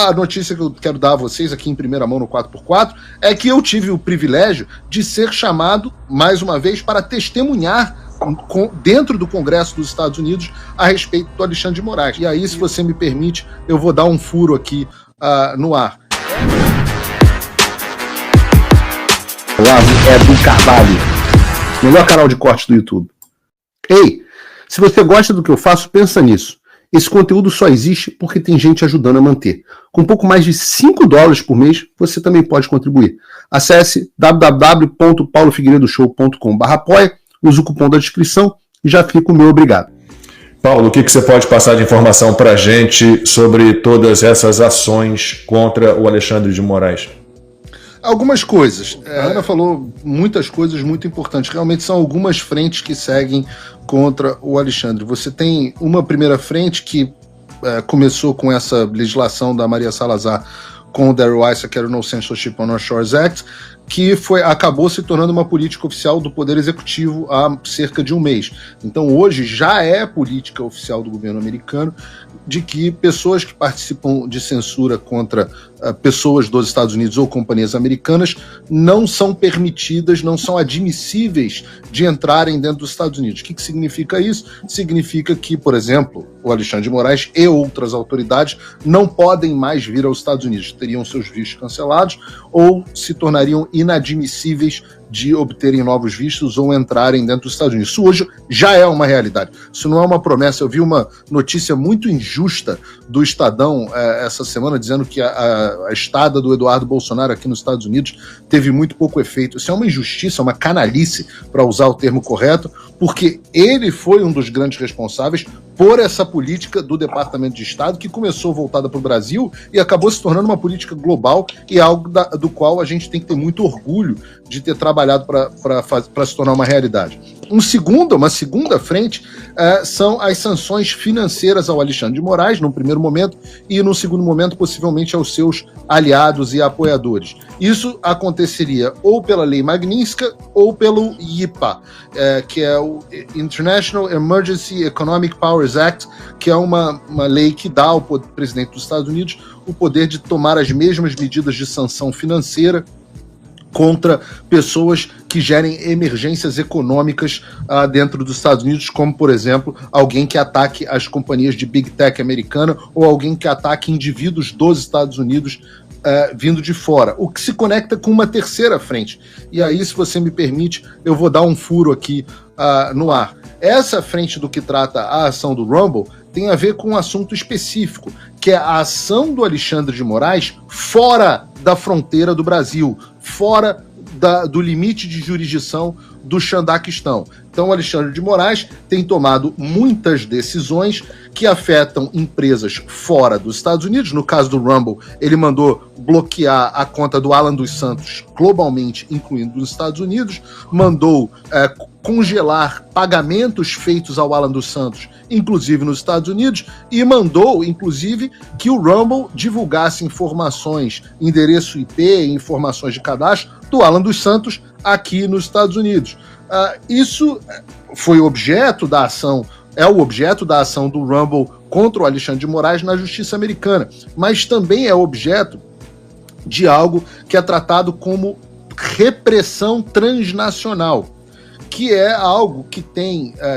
a notícia que eu quero dar a vocês aqui em primeira mão no 4x4 é que eu tive o privilégio de ser chamado, mais uma vez, para testemunhar dentro do Congresso dos Estados Unidos a respeito do Alexandre de Moraes. E aí, se você me permite, eu vou dar um furo aqui no ar. Olavo é do Carvalho, melhor canal de corte do YouTube. Ei, se você gosta do que eu faço, pensa nisso. Esse conteúdo só existe porque tem gente ajudando a manter. Com pouco mais de $5 por mês, você também pode contribuir. Acesse www.paulofigueiredoshow.com/apoia, use o cupom da descrição e já fica o meu obrigado. Paulo, o que você pode passar de informação para a gente sobre todas essas ações contra o Alexandre de Moraes? Algumas coisas. A Ana falou muitas coisas muito importantes. Realmente são algumas frentes que seguem contra o Alexandre. Você tem uma primeira frente que começou com essa legislação da Maria Salazar com o Darrell Issa, que era o No Censorship on Our Shores Act, que acabou se tornando uma política oficial do Poder Executivo há cerca de um mês. Então hoje já é política oficial do governo americano de que pessoas que participam de censura contra pessoas dos Estados Unidos ou companhias americanas não são permitidas, não são admissíveis de entrarem dentro dos Estados Unidos. O que significa isso? Significa que, por exemplo, o Alexandre de Moraes e outras autoridades não podem mais vir aos Estados Unidos, teriam seus vistos cancelados ou se tornariam inadmissíveis de obterem novos vistos ou entrarem dentro dos Estados Unidos. Isso hoje já é uma realidade. Isso não é uma promessa. Eu vi uma notícia muito injusta do Estadão essa semana dizendo que a estada do Eduardo Bolsonaro aqui nos Estados Unidos teve muito pouco efeito. Isso é uma injustiça, uma canalice, para usar o termo correto, porque ele foi um dos grandes responsáveis por essa política do Departamento de Estado que começou voltada para o Brasil e acabou se tornando uma política global e algo do qual a gente tem que ter muito orgulho de ter trabalhado para se tornar uma realidade. Uma segunda frente são as sanções financeiras ao Alexandre de Moraes, num primeiro momento, e num segundo momento, possivelmente, aos seus aliados e apoiadores. Isso aconteceria ou pela Lei Magnitsky ou pelo IEPA, que é o International Emergency Economic Powers Act, que é uma lei que dá ao presidente dos Estados Unidos o poder de tomar as mesmas medidas de sanção financeira contra pessoas que gerem emergências econômicas dentro dos Estados Unidos, como, por exemplo, alguém que ataque as companhias de Big Tech americana ou alguém que ataque indivíduos dos Estados Unidos vindo de fora, o que se conecta com uma terceira frente. E aí, se você me permite, eu vou dar um furo aqui no ar. Essa frente do que trata a ação do Rumble tem a ver com um assunto específico, que é a ação do Alexandre de Moraes fora da fronteira do Brasil, fora do limite de jurisdição do Xandaquistão. Então, o Alexandre de Moraes tem tomado muitas decisões que afetam empresas fora dos Estados Unidos. No caso do Rumble, ele mandou bloquear a conta do Alan dos Santos globalmente, incluindo nos Estados Unidos, mandou congelar pagamentos feitos ao Alan dos Santos, inclusive nos Estados Unidos, e mandou, inclusive, que o Rumble divulgasse informações, endereço IP, informações de cadastro do Alan dos Santos aqui nos Estados Unidos. Isso foi objeto da ação, é o objeto da ação do Rumble contra o Alexandre de Moraes na justiça americana, mas também é objeto de algo que é tratado como repressão transnacional, que é algo que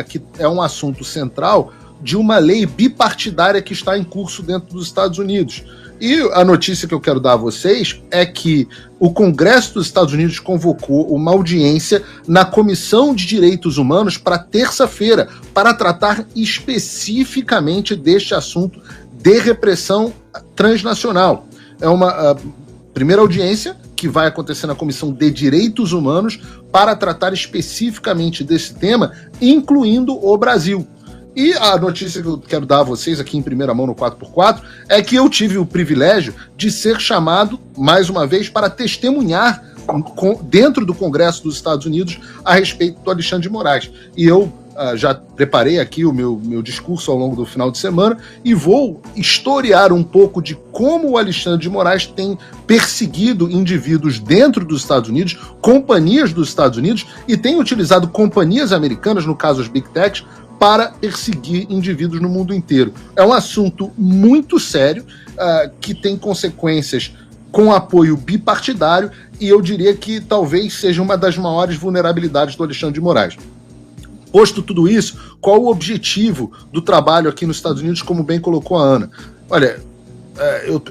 que é um assunto central de uma lei bipartidária que está em curso dentro dos Estados Unidos. E a notícia que eu quero dar a vocês é que o Congresso dos Estados Unidos convocou uma audiência na Comissão de Direitos Humanos para terça-feira, para tratar especificamente deste assunto de repressão transnacional. É uma primeira audiência que vai acontecer na Comissão de Direitos Humanos para tratar especificamente desse tema, incluindo o Brasil. E a notícia que eu quero dar a vocês aqui em primeira mão no 4x4 é que eu tive o privilégio de ser chamado, mais uma vez, para testemunhar dentro do Congresso dos Estados Unidos a respeito do Alexandre de Moraes. E eu já preparei aqui o meu discurso ao longo do final de semana e vou historiar um pouco de como o Alexandre de Moraes tem perseguido indivíduos dentro dos Estados Unidos, companhias dos Estados Unidos, e tem utilizado companhias americanas, no caso as Big Techs, para perseguir indivíduos no mundo inteiro. É um assunto muito sério, que tem consequências com apoio bipartidário, e eu diria que talvez seja uma das maiores vulnerabilidades do Alexandre de Moraes. Posto tudo isso, qual o objetivo do trabalho aqui nos Estados Unidos, como bem colocou a Ana? Olha,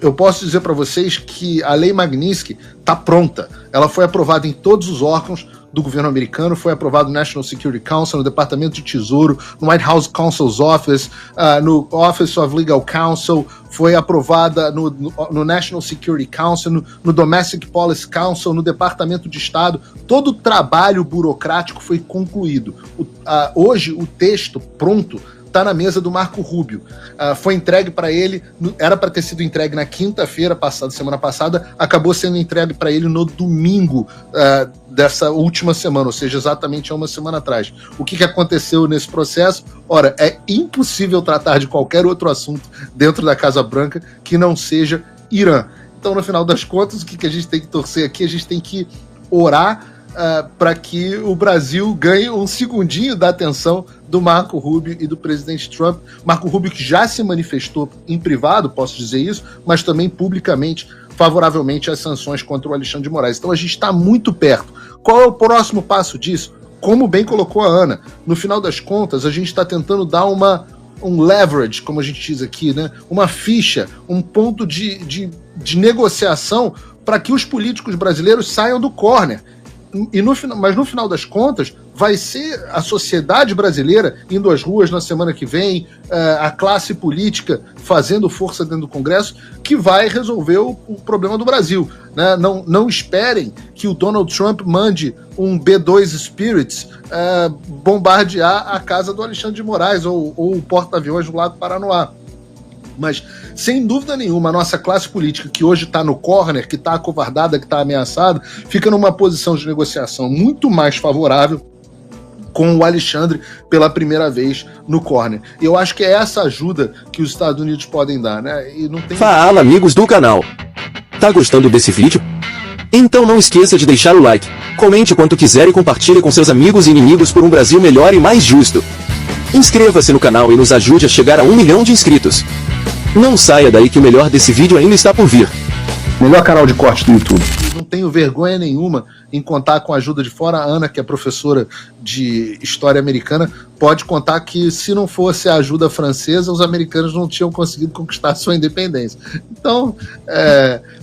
eu posso dizer para vocês que a Lei Magnitsky está pronta. Ela foi aprovada em todos os órgãos do governo americano, foi aprovado no National Security Council, no Departamento de Tesouro, no White House Counsel's Office, no Office of Legal Counsel, foi aprovada no National Security Council, no Domestic Policy Council, no Departamento de Estado. Todo o trabalho burocrático foi concluído. Hoje, o texto pronto está na mesa do Marco Rubio. Foi entregue para ele, era para ter sido entregue na quinta-feira passada, semana passada, acabou sendo entregue para ele no domingo dessa última semana, ou seja, exatamente há uma semana atrás. O que aconteceu nesse processo? Ora, é impossível tratar de qualquer outro assunto dentro da Casa Branca que não seja Irã. Então, no final das contas, o que a gente tem que torcer aqui? A gente tem que orar para que o Brasil ganhe um segundinho da atenção do Marco Rubio e do presidente Trump. Marco Rubio, que já se manifestou em privado, posso dizer isso, mas também publicamente favoravelmente às sanções contra o Alexandre de Moraes. Então a gente está muito perto. Qual é o próximo passo disso? Como bem colocou a Ana, no final das contas a gente está tentando dar um leverage, como a gente diz aqui, né? Uma ficha, um ponto de negociação para que os políticos brasileiros saiam do corner. Mas no final das contas, vai ser a sociedade brasileira indo às ruas na semana que vem, a classe política fazendo força dentro do Congresso, que vai resolver o problema do Brasil. Né? Não esperem que o Donald Trump mande um B-2 Spirits bombardear a casa do Alexandre de Moraes ou o porta-aviões do Lago Paranoá. Mas, sem dúvida nenhuma, a nossa classe política, que hoje está no corner, que está acovardada, que está ameaçada, fica numa posição de negociação muito mais favorável com o Alexandre pela primeira vez no corner. E eu acho que é essa ajuda que os Estados Unidos podem dar, né? E não tem... Fala, amigos do canal. Tá gostando desse vídeo? Então não esqueça de deixar o like, comente quanto quiser e compartilhe com seus amigos e inimigos por um Brasil melhor e mais justo. Inscreva-se no canal e nos ajude a chegar a 1 milhão de inscritos. Não saia daí que o melhor desse vídeo ainda está por vir. Melhor canal de corte do YouTube. Não tenho vergonha nenhuma em contar com a ajuda de fora. A Ana, que é professora de História Americana, pode contar que se não fosse a ajuda francesa, os americanos não tinham conseguido conquistar a sua independência. Então,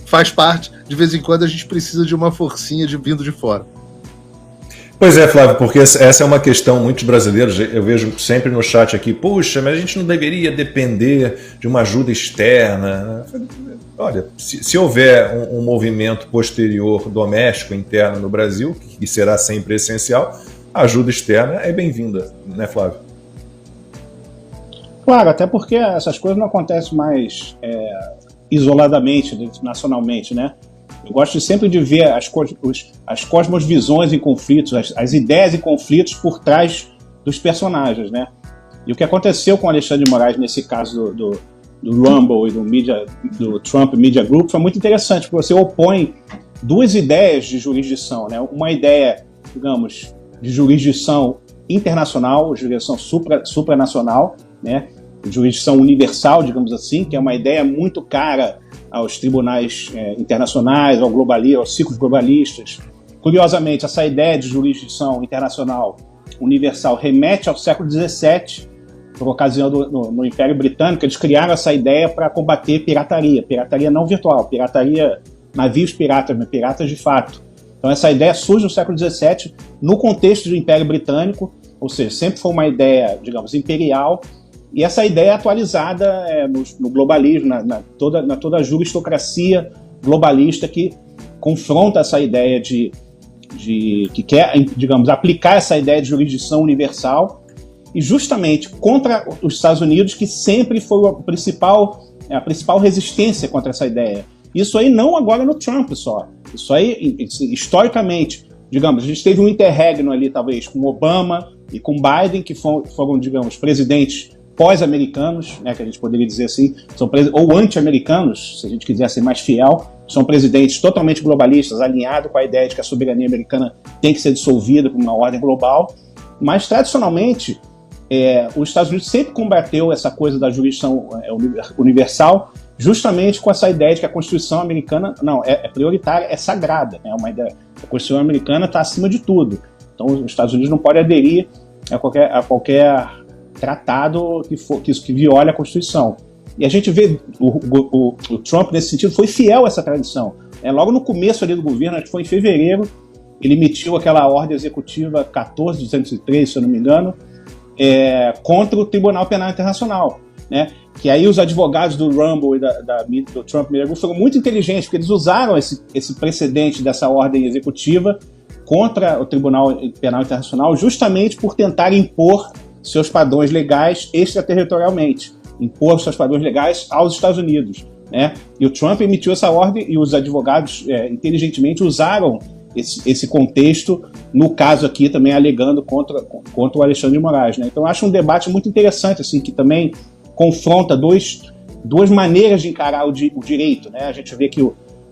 faz parte. De vez em quando a gente precisa de uma forcinha vindo de fora. Pois é, Flávio, porque essa é uma questão, muitos brasileiros, eu vejo sempre no chat aqui, puxa, mas a gente não deveria depender de uma ajuda externa. Olha, se houver um movimento posterior doméstico, interno no Brasil, que será sempre essencial, a ajuda externa é bem-vinda, né, Flávio? Claro, até porque essas coisas não acontecem mais isoladamente, nacionalmente, né? Eu gosto sempre de ver as cosmovisões em conflitos, as ideias em conflitos por trás dos personagens, né? E o que aconteceu com o Alexandre de Moraes nesse caso do Rumble e do Trump Media Group foi muito interessante, porque você opõe duas ideias de jurisdição, né? Uma ideia, digamos, de jurisdição internacional, jurisdição supranacional, né? Jurisdição universal, digamos assim, que é uma ideia muito cara aos tribunais internacionais, aos círculos globalistas. Curiosamente, essa ideia de jurisdição internacional universal remete ao século XVII, por ocasião no Império Britânico. Eles criaram essa ideia para combater pirataria não virtual, navios piratas, mas piratas de fato. Então essa ideia surge no século XVII, no contexto do Império Britânico, ou seja, sempre foi uma ideia, digamos, imperial. E essa ideia é atualizada no globalismo, na toda a juristocracia globalista que confronta essa ideia que quer, digamos, aplicar essa ideia de jurisdição universal, e justamente contra os Estados Unidos, que sempre foi a principal resistência contra essa ideia. Isso aí não agora no Trump só. Isso aí, historicamente, digamos, a gente teve um interregno ali, talvez, com Obama e com Biden, que foram, digamos, presidentes pós-americanos, né, que a gente poderia dizer assim, ou anti-americanos, se a gente quiser ser mais fiel, são presidentes totalmente globalistas, alinhados com a ideia de que a soberania americana tem que ser dissolvida por uma ordem global, mas tradicionalmente os Estados Unidos sempre combateu essa coisa da jurisdição universal, justamente com essa ideia de que a Constituição americana é prioritária, é sagrada. Né? Uma ideia, a Constituição americana está acima de tudo. Então, os Estados Unidos não podem aderir a qualquer tratado que viole a Constituição. E a gente vê o Trump, nesse sentido, foi fiel a essa tradição. Logo no começo ali do governo, acho que foi em fevereiro, ele emitiu aquela ordem executiva 14.203, se eu não me engano, contra o Tribunal Penal Internacional, né? Que aí os advogados do Rumble e do Trump foram muito inteligentes, porque eles usaram esse precedente dessa ordem executiva contra o Tribunal Penal Internacional justamente por tentar impor seus padrões legais extraterritorialmente, impor seus padrões legais aos Estados Unidos, né? E o Trump emitiu essa ordem e os advogados inteligentemente usaram esse contexto, no caso aqui também alegando contra o Alexandre de Moraes, né? Então eu acho um debate muito interessante, assim, que também confronta duas maneiras de encarar o direito, né? A gente vê que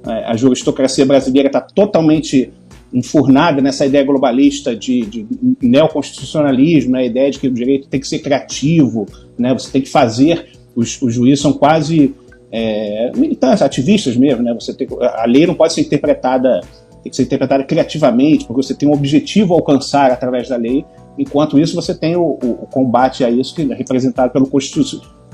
a juristocracia brasileira está totalmente enfurnada nessa ideia globalista de neoconstitucionalismo, né? A ideia de que o direito tem que ser criativo, né? Você tem que fazer, os juízes são quase militantes, ativistas mesmo, né? A lei não pode ser interpretada, tem que ser interpretada criativamente, porque você tem um objetivo a alcançar através da lei. Enquanto isso, você tem o combate a isso, que é representado pelo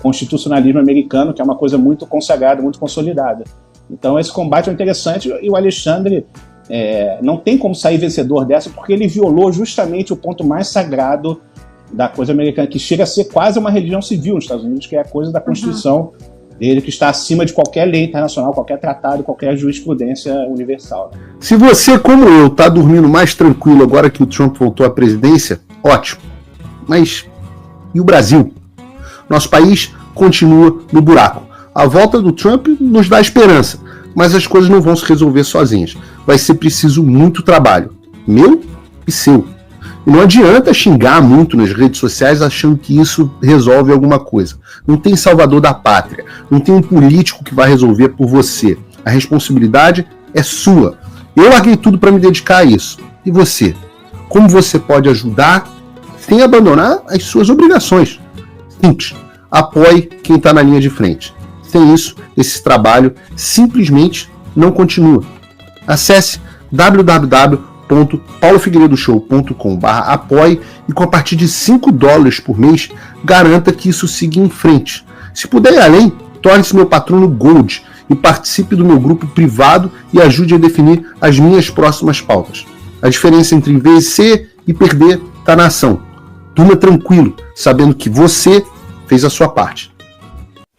constitucionalismo americano, que é uma coisa muito consagrada, muito consolidada. Então, esse combate é interessante, e o Alexandre não tem como sair vencedor dessa, porque ele violou justamente o ponto mais sagrado da coisa americana, que chega a ser quase uma religião civil nos Estados Unidos, que é a coisa da Constituição dele, que está acima de qualquer lei internacional, qualquer tratado, qualquer jurisprudência universal. Se você, como eu, está dormindo mais tranquilo agora que o Trump voltou à presidência, ótimo. Mas e o Brasil? Nosso país continua no buraco. A volta do Trump nos dá esperança, mas as coisas não vão se resolver sozinhas. Vai ser preciso muito trabalho, meu e seu. E não adianta xingar muito nas redes sociais achando que isso resolve alguma coisa. Não tem salvador da pátria. Não tem um político que vai resolver por você. A responsabilidade é sua. Eu larguei tudo para me dedicar a isso. E você? Como você pode ajudar sem abandonar as suas obrigações? Simples. Apoie quem está na linha de frente. Sem isso, esse trabalho simplesmente não continua. Acesse www.paulofigueiredoshow.com/apoie e com a partir de $5 por mês, garanta que isso siga em frente. Se puder ir além, torne-se meu patrono Gold e participe do meu grupo privado e ajude a definir as minhas próximas pautas. A diferença entre vencer e perder está na ação. Durma tranquilo, sabendo que você fez a sua parte.